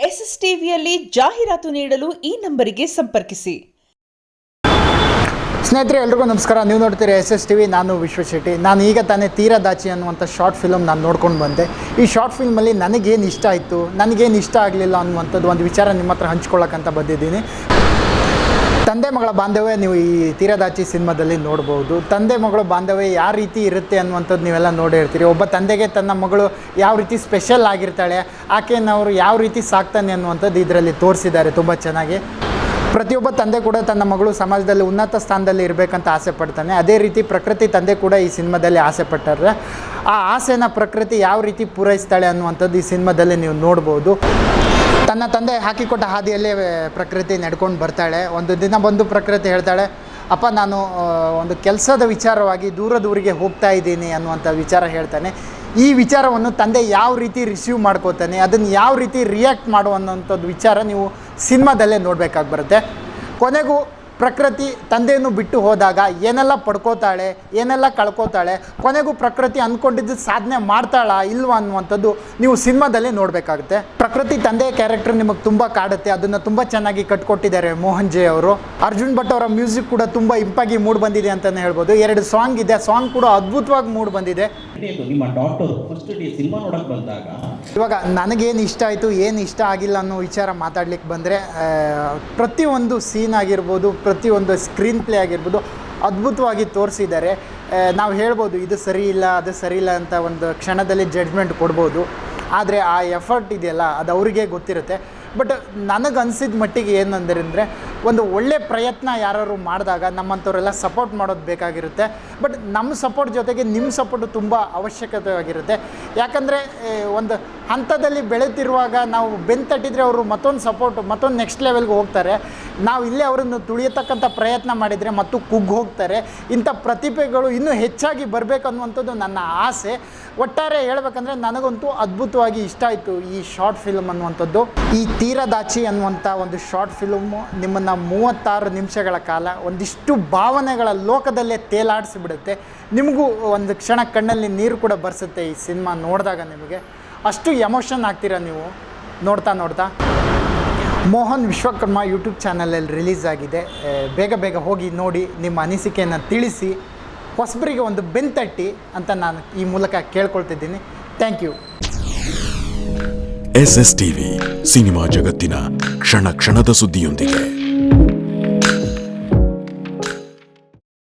S S ಟಿವಿಯಲ್ಲಿ ಜಾಹೀರಾತು ನೀಡಲು ಈ ನಂಬರಿಗೆ ಸಂಪರ್ಕಿಸಿ. ಸ್ನೇಹಿತರೆ ಎಲ್ರಿಗೂ ನಮಸ್ಕಾರ. ನೀವು ನೋಡ್ತೀರಿ ಎಸ್ಎಸ್ ಟಿವಿ. ನಾನು ವಿಶ್ವಶೆಟ್ಟಿ. ನಾನು ಈಗ ತಾನೇ ತೀರದಾಚಿ ಅನ್ನುವಂಥ ಶಾರ್ಟ್ ಫಿಲ್ಮ್ ನಾನು ನೋಡ್ಕೊಂಡು ಬಂದೆ. ಈ ಶಾರ್ಟ್ ಫಿಲ್ಮಲ್ಲಿ ನನಗೇನು ಇಷ್ಟ ಆಯಿತು, ನನಗೇನು ಇಷ್ಟ ಆಗಲಿಲ್ಲ ಅನ್ನುವಂಥದ್ದು ಒಂದು ವಿಚಾರ ನಿಮ್ಮ ಹತ್ರ ಹಂಚ್ಕೊಳ್ಳೋಕ್ಕಂತ ಬಂದಿದ್ದೀನಿ. ತಂದೆ ಮಗಳ ಬಾಂಧವ್ಯ ನೀವು ಈ ತೀರದಾಚಿ ಸಿನಿಮಾದಲ್ಲಿ ನೋಡ್ಬೋದು. ತಂದೆ ಮಗಳು ಬಾಂಧವ್ಯ ಯಾವ ರೀತಿ ಇರುತ್ತೆ ಅನ್ನುವಂಥದ್ದು ನೀವೆಲ್ಲ ನೋಡೇ ಇರ್ತೀರಿ. ಒಬ್ಬ ತಂದೆಗೆ ತನ್ನ ಮಗಳು ಯಾವ ರೀತಿ ಸ್ಪೆಷಲ್ ಆಗಿರ್ತಾಳೆ, ಆಕೆಯನ್ನು ಅವರು ಯಾವ ರೀತಿ ಸಾಕ್ತಾನೆ ಅನ್ನುವಂಥದ್ದು ಇದರಲ್ಲಿ ತೋರಿಸಿದ್ದಾರೆ ತುಂಬ ಚೆನ್ನಾಗಿ. ಪ್ರತಿಯೊಬ್ಬ ತಂದೆ ಕೂಡ ತನ್ನ ಮಗಳು ಸಮಾಜದಲ್ಲಿ ಉನ್ನತ ಸ್ಥಾನದಲ್ಲಿ ಇರಬೇಕಂತ ಆಸೆ ಪಡ್ತಾನೆ. ಅದೇ ರೀತಿ ಪ್ರಕೃತಿ ತಂದೆ ಕೂಡ ಈ ಸಿನಿಮಾದಲ್ಲಿ ಆಸೆ ಪಟ್ಟಾರೆ. ಆ ಆಸೆನ ಪ್ರಕೃತಿ ಯಾವ ರೀತಿ ಪೂರೈಸ್ತಾಳೆ ಅನ್ನುವಂಥದ್ದು ಈ ಸಿನಿಮಾದಲ್ಲಿ ನೀವು ನೋಡ್ಬೋದು. ತನ್ನ ತಂದೆ ಹಾಕಿಕೊಟ್ಟ ಹಾದಿಯಲ್ಲೇ ಪ್ರಕೃತಿ ನಡ್ಕೊಂಡು ಬರ್ತಾಳೆ. ಒಂದು ದಿನ ಬಂದು ಪ್ರಕೃತಿ ಹೇಳ್ತಾಳೆ, ಅಪ್ಪ ನಾನು ಒಂದು ಕೆಲಸದ ವಿಚಾರವಾಗಿ ದೂರದೂರಿಗೆ ಹೋಗ್ತಾ ಇದ್ದೀನಿ ಅನ್ನುವಂಥ ವಿಚಾರ ಹೇಳ್ತಾನೆ. ಈ ವಿಚಾರವನ್ನು ತಂದೆ ಯಾವ ರೀತಿ ರಿಸೀವ್ ಮಾಡ್ಕೋತಾನೆ, ಅದನ್ನು ಯಾವ ರೀತಿ ರಿಯಾಕ್ಟ್ ಮಾಡುವಂಥದ್ದು ವಿಚಾರ ನೀವು ಸಿನಿಮಾದಲ್ಲೇ ನೋಡಬೇಕಾಗಿ ಬರುತ್ತೆ. ಕೊನೆಗೂ ಪ್ರಕೃತಿ ತಂದೆಯನ್ನು ಬಿಟ್ಟು ಹೋದಾಗ ಏನೆಲ್ಲ ಪಡ್ಕೋತಾಳೆ, ಏನೆಲ್ಲ ಕಳ್ಕೋತಾಳೆ, ಕೊನೆಗೂ ಪ್ರಕೃತಿ ಅಂದ್ಕೊಂಡಿದ್ದು ಸಾಧನೆ ಮಾಡ್ತಾಳಾ ಇಲ್ವಾ ಅನ್ನುವಂಥದ್ದು ನೀವು ಸಿನಿಮಾದಲ್ಲೇ ನೋಡಬೇಕಾಗುತ್ತೆ. ಪ್ರಕೃತಿ ತಂದೆಯ ಕ್ಯಾರೆಕ್ಟರ್ ನಿಮಗೆ ತುಂಬ ಕಾಡುತ್ತೆ. ಅದನ್ನು ತುಂಬ ಚೆನ್ನಾಗಿ ಕಟ್ಕೊಟ್ಟಿದ್ದಾರೆ ಮೋಹನ್ ಜೆ ಅವರು. ಅರ್ಜುನ್ ಭಟ್ ಅವರ ಮ್ಯೂಸಿಕ್ ಕೂಡ ತುಂಬ ಇಂಪಾಗಿ ಮೂಡ್ ಬಂದಿದೆ ಅಂತಲೇ ಹೇಳ್ಬೋದು. 2 ಸಾಂಗ್ ಇದೆ, ಸಾಂಗ್ ಕೂಡ ಅದ್ಭುತವಾಗಿ ಮೂಡ್ ಬಂದಿದೆ. ನಿಮ್ಮ ಡಾಕ್ಟರ್ ಫಸ್ಟ್ ಡೇ ಸಿನಿಮಾ ನೋಡಕ್ಕೆ ಬಂದಾಗ ಇವಾಗ ನನಗೇನು ಇಷ್ಟ ಆಯಿತು, ಏನು ಇಷ್ಟ ಆಗಿಲ್ಲ ಅನ್ನೋ ವಿಚಾರ ಮಾತಾಡ್ಲಿಕ್ಕೆ ಬಂದರೆ, ಪ್ರತಿಯೊಂದು ಸೀನ್ ಆಗಿರ್ಬೋದು, ಪ್ರತಿಯೊಂದು ಸ್ಕ್ರೀನ್ ಪ್ಲೇ ಆಗಿರ್ಬೋದು ಅದ್ಭುತವಾಗಿ ತೋರಿಸಿದ್ದಾರೆ. ನಾವು ಹೇಳ್ಬೋದು ಇದು ಸರಿ ಇಲ್ಲ, ಅದು ಸರಿ ಇಲ್ಲ ಅಂತ ಒಂದು ಕ್ಷಣದಲ್ಲಿ ಜಡ್ಜ್ಮೆಂಟ್ ಕೊಡ್ಬೋದು. ಆದರೆ ಆ ಎಫರ್ಟ್ ಇದೆಯಲ್ಲ ಅದು ಅವರಿಗೆ ಗೊತ್ತಿರುತ್ತೆ. ಬಟ್ ನನಗನ್ಸಿದ ಮಟ್ಟಿಗೆ ಏನಂದರೆ, ಒಂದು ಒಳ್ಳೆ ಪ್ರಯತ್ನ ಯಾರು ಮಾಡಿದಾಗ ನಮ್ಮಂಥವರೆಲ್ಲ ಸಪೋರ್ಟ್ ಮಾಡೋದು ಬೇಕಾಗಿರುತ್ತೆ. ಬಟ್ ನಮ್ಮ ಸಪೋರ್ಟ್ ಜೊತೆಗೆ ನಿಮ್ಮ ಸಪೋರ್ಟು ತುಂಬ ಅವಶ್ಯಕತೆಯಾಗಿರುತ್ತೆ. ಯಾಕಂದರೆ ಒಂದು ಹಂತದಲ್ಲಿ ಬೆಳೀತಿರುವಾಗ ನಾವು ಬೆಂತಟ್ಟಿದ್ರೆ ಅವರು ಮತ್ತೊಂದು ನೆಕ್ಸ್ಟ್ ಲೆವೆಲ್ಗೆ ಹೋಗ್ತಾರೆ. ನಾವು ಇಲ್ಲೇ ಅವರನ್ನು ತುಳಿಯತಕ್ಕಂಥ ಪ್ರಯತ್ನ ಮಾಡಿದರೆ ಮತ್ತು ಕುಗ್ಗಿ ಹೋಗ್ತಾರೆ. ಇಂಥ ಪ್ರತಿಭೆಗಳು ಇನ್ನೂ ಹೆಚ್ಚಾಗಿ ಬರಬೇಕು ಅನ್ನುವಂಥದ್ದು ನನ್ನ ಆಸೆ. ಒಟ್ಟಾರೆ ಹೇಳ್ಬೇಕಂದ್ರೆ ನನಗಂತೂ ಅದ್ಭುತವಾಗಿ ಇಷ್ಟ ಆಯಿತು ಈ ಶಾರ್ಟ್ ಫಿಲ್ಮ್ ಅನ್ನುವಂಥದ್ದು. ಈ ತೀರದಾಚಿ ಅನ್ನುವಂಥ ಒಂದು ಶಾರ್ಟ್ ಫಿಲ್ಮು ನಿಮ್ಮನ್ನು 36 ನಿಮಿಷಗಳ ಕಾಲ ಒಂದಿಷ್ಟು ಭಾವನೆಗಳ ಲೋಕದಲ್ಲೇ ತೇಲಾಡಿಸಿಬಿಡುತ್ತೆ. ನಿಮಗೂ ಒಂದು ಕ್ಷಣ ಕಣ್ಣಲ್ಲಿ ನೀರು ಕೂಡ ಬರ್ಸುತ್ತೆ ಈ ಸಿನಿಮಾ ನೋಡಿದಾಗ. ನಿಮಗೆ ಅಷ್ಟು ಎಮೋಷನ್ ಆಗ್ತೀರಾ ನೀವು ನೋಡ್ತಾ. ಮೋಹನ್ ವಿಶ್ವಕರ್ಮ ಯೂಟ್ಯೂಬ್ ಚಾನಲಲ್ಲಿ ರಿಲೀಸ್ ಆಗಿದೆ. ಬೇಗ ಹೋಗಿ ನೋಡಿ, ನಿಮ್ಮ ಅನಿಸಿಕೆಯನ್ನು ತಿಳಿಸಿ, ಹೊಸಬರಿಗೆ ಒಂದು ಬೆಂತಟ್ಟಿ ಅಂತ ನಾನು ಈ ಮೂಲಕ ಕೇಳ್ಕೊಳ್ತಿದ್ದೀನಿ. Thank you. SS TV, cinema ಜಗತ್ತಿನ ಕ್ಷಣ ಕ್ಷಣದ ಸುದ್ದಿಯೊಂದಿಗೆ.